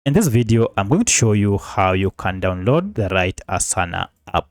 In this video, I'm going to show you how you can download the right Asana app.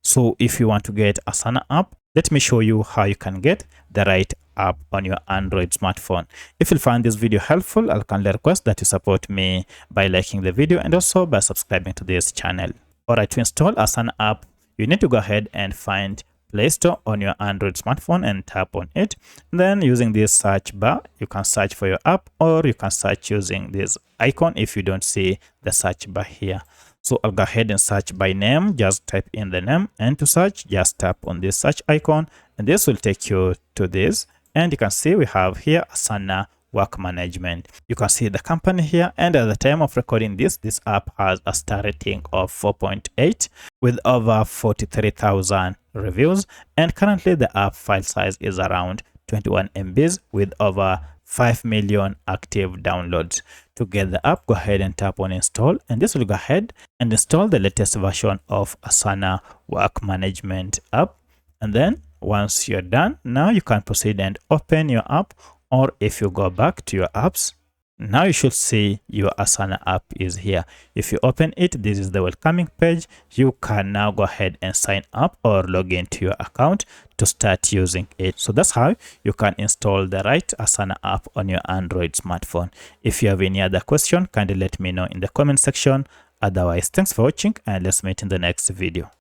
So if you want to get Asana app, let me show you how you can get the right app on your Android smartphone. If you find this video helpful, I'll kindly request that you support me by liking the video and also by subscribing to this channel. Alright, to install Asana app, you need to go ahead and find Play Store on your Android smartphone and tap on it. Then using this search bar, you can search for your app, or you can search using this icon if you don't see the search bar here. So I'll go ahead and search by name. Just type in the name, and to search, just tap on this search icon, and this will take you to this. And you can see we have here Asana Work Management. You can see the company here, and at the time of recording this app has a star rating of 4.8 with over 43,000 reviews, and currently the app file size is around 21 MBs with over 5 million active downloads. To get the app, go ahead and tap on install, and this will go ahead and install the latest version of Asana Work Management app. And then once you're done, now you can proceed and open your app, or if you go back to your apps, now you should see your Asana app is here. If you open it, this is the welcoming page. You can now go ahead and sign up or log into your account to start using it. So that's how you can install the right Asana app on your Android smartphone. If you have any other question, kindly let me know in the comment section. Otherwise, thanks for watching, and let's meet in the next video.